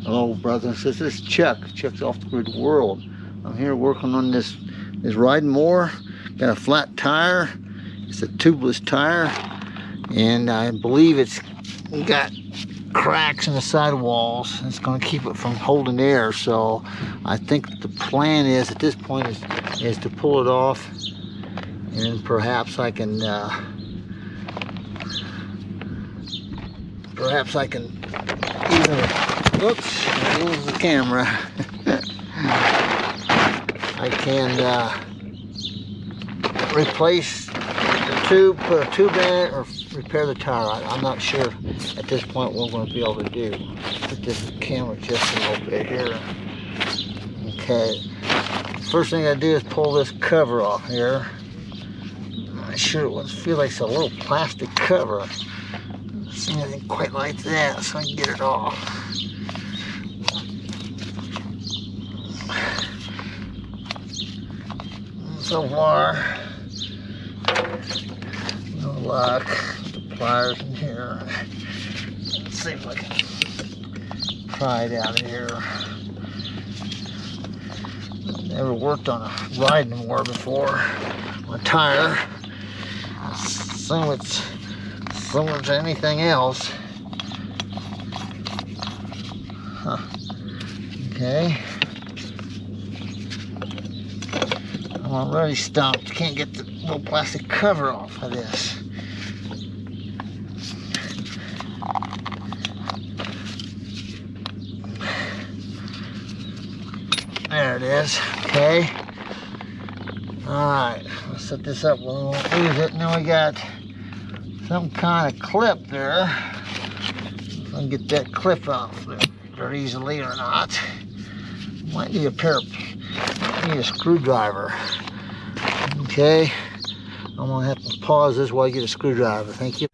Hello, brother and sisters. This is Chuck. Chuck's Off the Grid World. I'm here working on this riding mower. Got a flat tire. It's a tubeless tire, and I believe it's got cracks in the sidewalls. It's going to keep it from holding air. So I think the plan is at this point is to pull it off, and perhaps I can either. Oops, there goes the camera. I can replace the tube, put a tube in it, or repair the tire. I'm not sure at this point what we're going to be able to do. Put this camera just a little bit here. Okay. First thing I do is pull this cover off here. I'm not sure it would feel like it's a little plastic cover. See, I didn't quite like that, so I can get it off. So far, no luck with the pliers in here. Let's see if I can pry it out of here. Never worked on a riding mower before. On a tire. I assume it's similar to anything else. Huh. Okay. I'm already stumped. Can't get the little plastic cover off of this. There it is. Okay. Alright. Let's set this up. We won't lose it. And then we got some kind of clip there. If I can get that clip off very easily or not. Might need a screwdriver. Okay, I'm gonna have to pause this while I get a screwdriver. Thank you.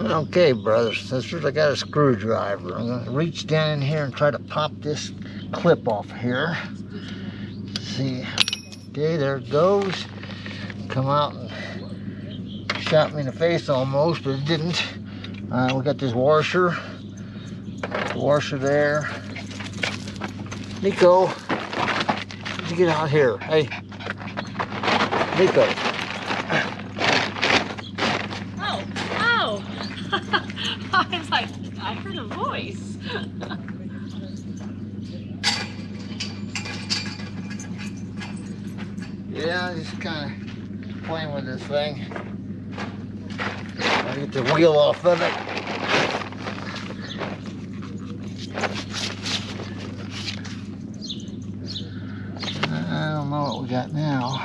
Okay, brothers and sisters, I got a screwdriver. I'm going to reach down in here and try to pop this clip off here. See, okay, there it goes. Come out and shot me in the face almost, but it didn't. We got this washer there. Nico, did you get out here? Hey, Nico. I was like, I heard a voice. Yeah, just kind of playing with this thing. I get the wheel off of it. I don't know what we got now.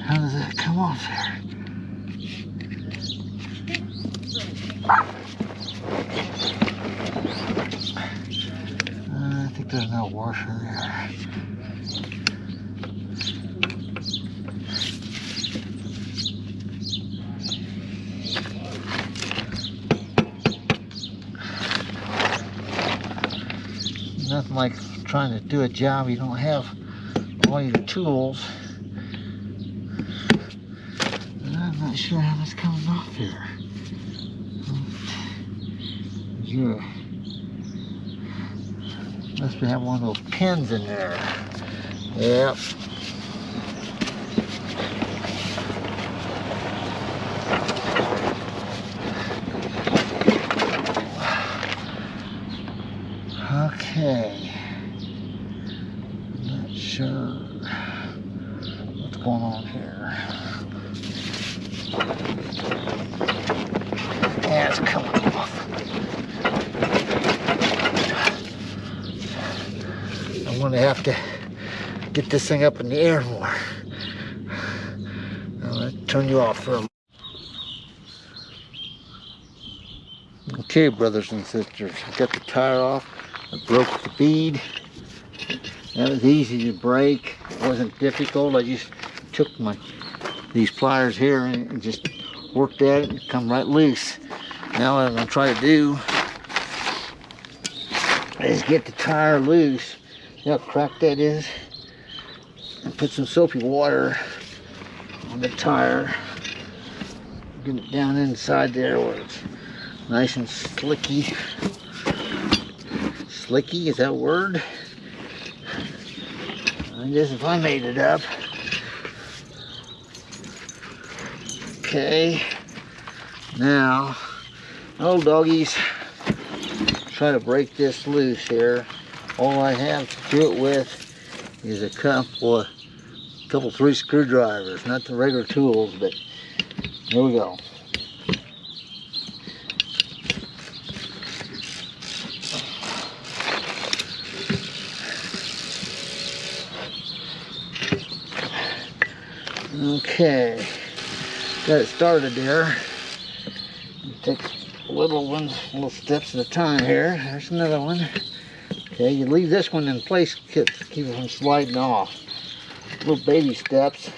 How does that come off there? I think there's no washer there. Nothing like trying to do a job you don't have all your tools. I'm not sure how this comes off here. Yeah. Must have one of those pins in there. Yep. Okay. Not sure what's going on here. Yeah, it's coming off. going to have to get this thing up in the air more. I'm going to turn you off for a moment. Okay, brothers and sisters, I got the tire off. I broke the bead. That was easy to break. It wasn't difficult. I just took these pliers here and just worked at it and it come right loose. Now what I'm going to try to do is get the tire loose. See how cracked that is? And put some soapy water on the tire. Get it down inside there where it's nice and slicky. Slicky, is that a word? I guess if I made it up. Okay. Now, old doggies, try to break this loose here. All I have to do it with is a couple, 3 screwdrivers, not the regular tools, but here we go. Okay, got it started there. Take little steps at a time here. There's another one. Okay, you leave this one in place, keep it from sliding off. Little baby steps.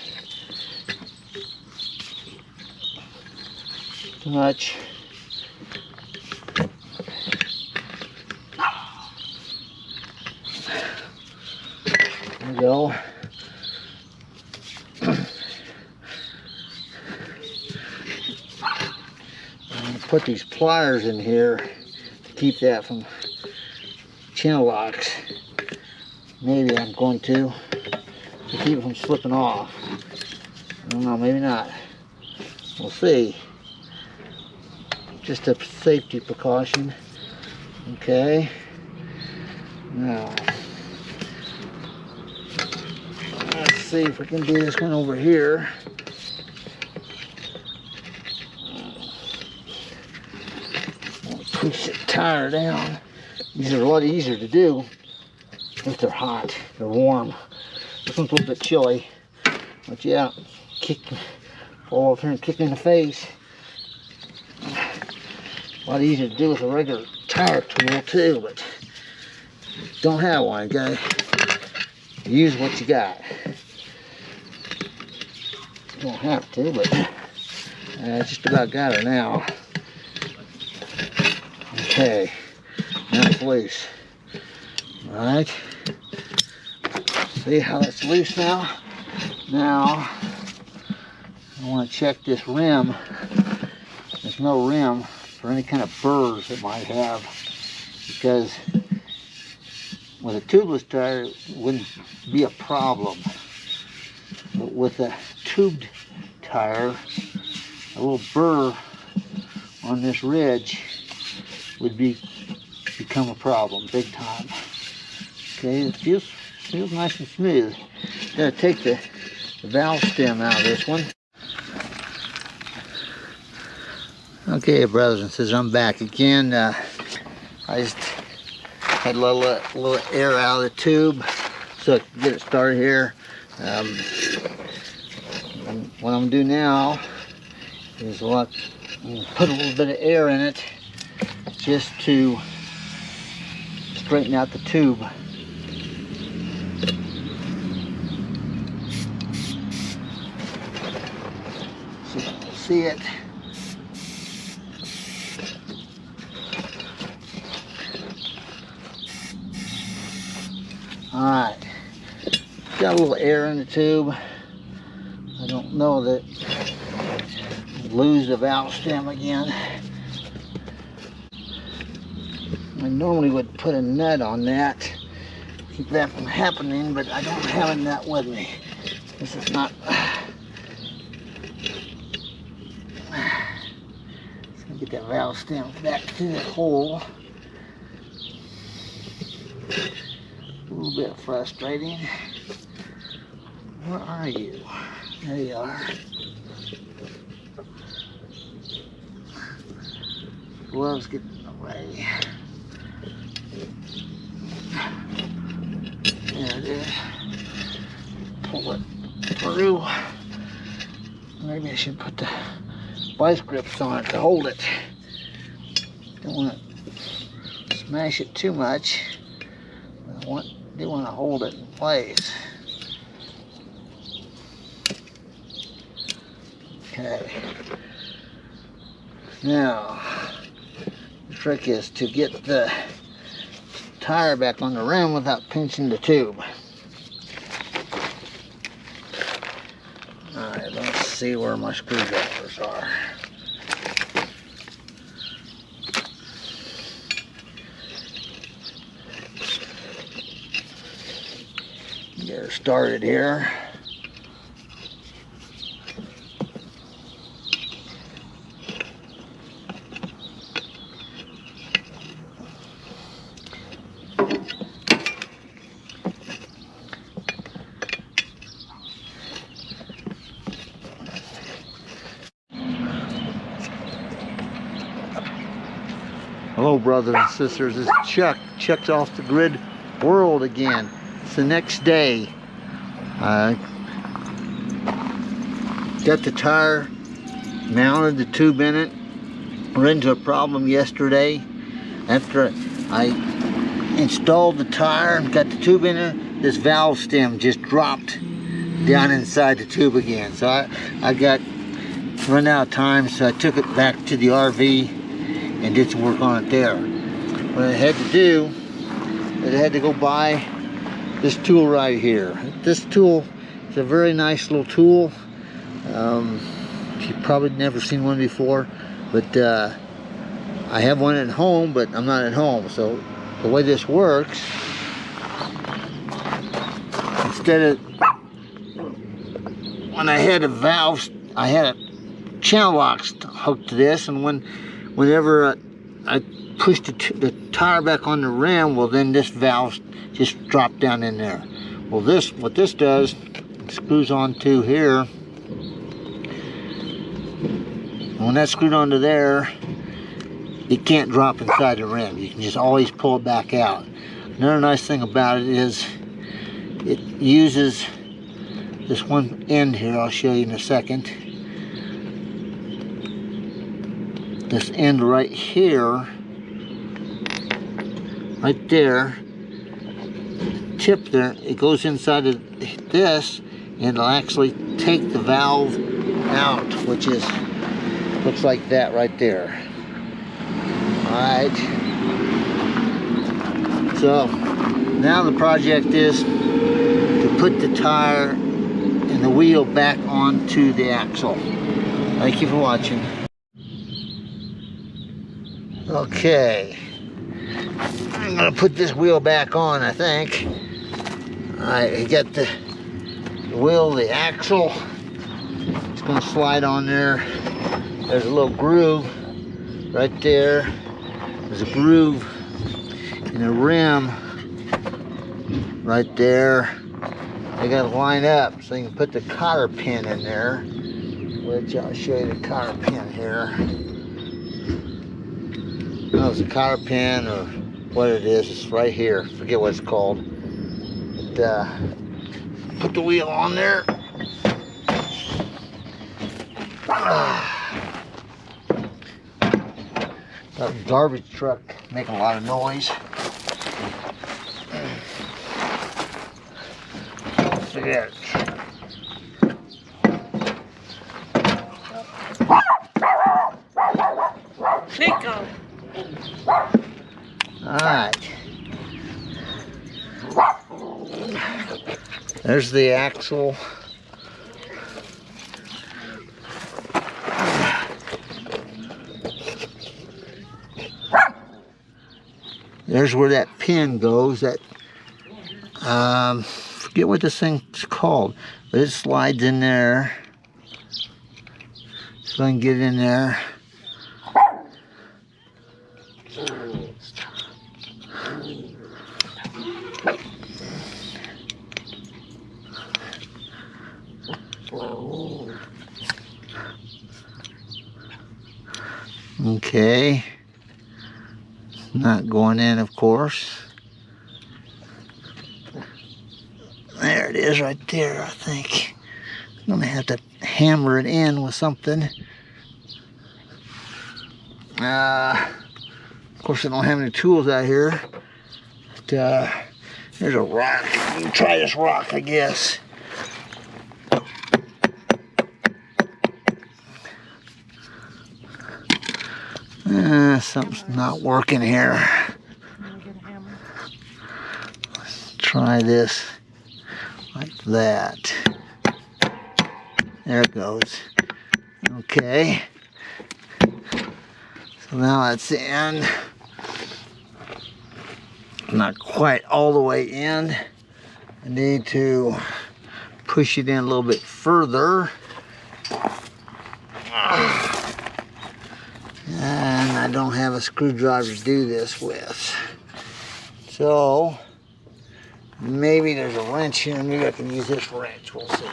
Too much. There we go. Put these pliers in here to keep that from channel locks. Maybe I'm going to keep it from slipping off. I don't know, maybe not. We'll see. Just a safety precaution. Okay. Now, let's see if we can do this one over here. Push the tire down. These are a lot easier to do if they're hot, they're warm. This one's a little bit chilly, but yeah, fall over here and kick me in the face. A lot easier to do with a regular tire tool too, but don't have one, guys. Use what you got. You don't have to, but I just about got her now. Okay, now it's loose. Alright, see how it's loose now? Now, I want to check this rim. There's no rim for any kind of burrs it might have, because with a tubeless tire it wouldn't be a problem. But with a tubed tire, a little burr on this ridge would become a problem, big time. Okay, it feels nice and smooth. Gotta take the valve stem out of this one. Okay, brothers and sisters, I'm back again. I just had a little air out of the tube, so I can get it started here. What I'm gonna do now is put a little bit of air in it, just to straighten out the tube. So you can see it. Alright, got a little air in the tube. I don't know that I'll lose the valve stem again. I normally would put a nut on that, keep that from happening, but I don't have a nut with me. This is not. Let's get that valve stem back to the hole. A little bit frustrating. Where are you? There you are. Gloves getting in the way. screw. Maybe I should put the vice grips on it to hold it. Don't want to smash it too much. I do want to hold it in place. Okay. Now, the trick is to get the tire back on the rim without pinching the tube. Alright, let's see where my screwdrivers are. Get her started here. Hello, brothers and sisters. It's Chuck. Chuck's off the grid world again. It's the next day. I got the tire mounted, the tube in it. Ran into a problem yesterday. After I installed the tire and got the tube in it, this valve stem just dropped down inside the tube again. So I got run out of time, so I took it back to the RV and did some work on it there. What I had to do is I had to go buy this tool right here. This tool is a very nice little tool. You've probably never seen one before, but I have one at home, but I'm not at home. So the way this works, instead of when I had a valve, I had a channel locks hooked to this, and whenever I pushed the tire back on the rim, well, then this valve just dropped down in there. Well, what this does, it screws onto here. When that's screwed onto there, it can't drop inside the rim. You can just always pull it back out. Another nice thing about it is it uses this one end here. I'll show you in a second. This end right here, right there, tip there, it goes inside of this, and it'll actually take the valve out, which is looks like that right there. Alright, so now the project is to put the tire and the wheel back onto the axle. Thank you for watching. Okay, I'm gonna put this wheel back on, I think. Alright, I got the wheel, the axle. It's gonna slide on there. There's a little groove right there. There's a groove in the rim right there. They gotta line up so you can put the cotter pin in there, which I'll show you the cotter pin here. I don't know if it's a cotter pin or what it is. It's right here. Forget what it's called. But, put the wheel on there. Got a garbage truck making a lot of noise. Forget it. Nico. Alright. There's the axle. There's where that pin goes. That forget what this thing's called, but it slides in there. So I can get in there. Okay. Not going in, of course. There it is right there, I think. gonna have to hammer it in with something. Of course, I don't have any tools out here. But, there's a rock. You can try this rock, I guess. Something's not working here. Let's try this like that. There it goes. Okay. So now it's in. Not quite all the way in. I need to push it in a little bit further. And I don't have a screwdriver to do this with. So maybe there's a wrench here. Maybe I can use this wrench. We'll see.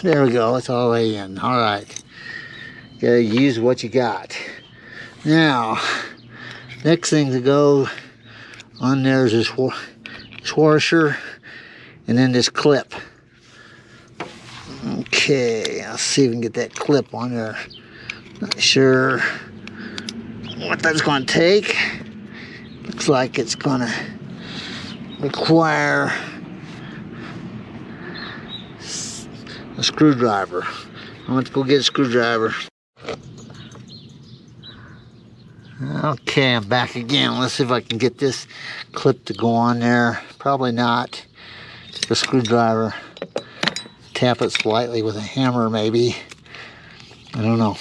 There we go. It's all the way in. All right. Gotta use what you got. Now, next thing to go on there is this washer and then this clip. Okay, I'll see if we can get that clip on there. Not sure what that's going to take. Looks like it's going to require a screwdriver. I want to go get a screwdriver. Okay, I'm back again. Let's see if I can get this clip to go on there. Probably not. Just a screwdriver. Tap it slightly with a hammer, maybe. I don't know.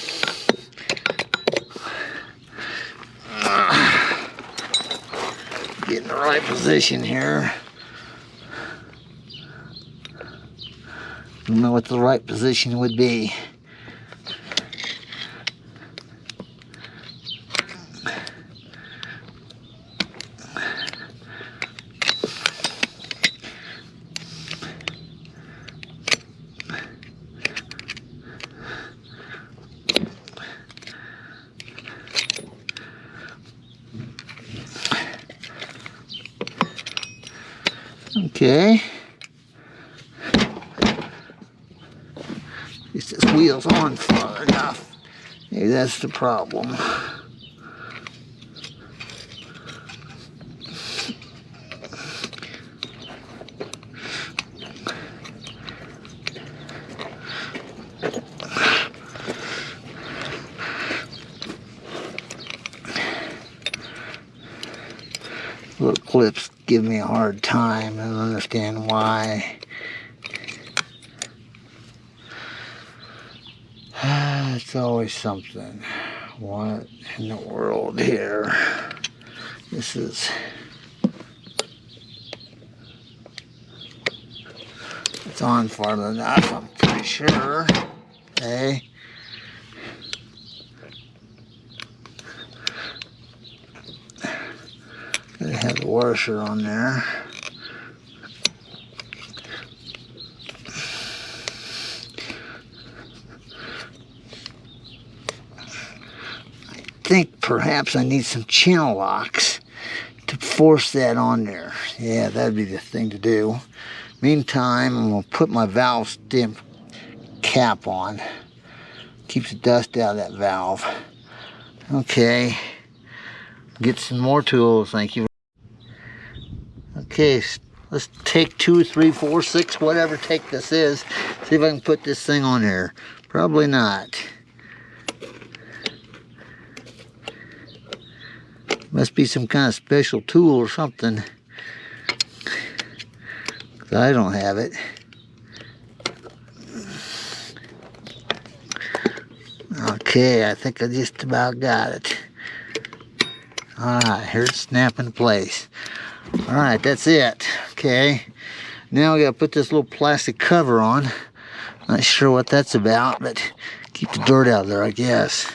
Get in the right position here. Don't know what the right position would be. Okay. At least this wheel's on far enough. Maybe that's the problem. Little clips give me a hard time. I don't understand why. It's always something. What in the world here? This is... It's on far enough, I'm pretty sure. Okay. Gotta have the washer on there. I think perhaps I need some channel locks to force that on there. Yeah, that'd be the thing to do. Meantime, I'm gonna put my valve stem cap on. Keeps the dust out of that valve. Okay. Get some more tools, thank you. Okay, let's take 2, 3, 4, 6, whatever take this is. See if I can put this thing on here. Probably not. Must be some kind of special tool or something. 'Cause I don't have it. Okay, I think I just about got it. Alright, here's it's snapping in place. Alright, that's it. Okay, now we gotta put this little plastic cover on. Not sure what that's about, but keep the dirt out of there, I guess.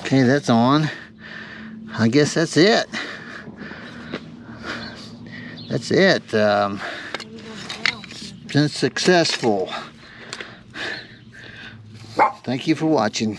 Okay, that's on. I guess that's it. that's it. Been successful. Thank you for watching.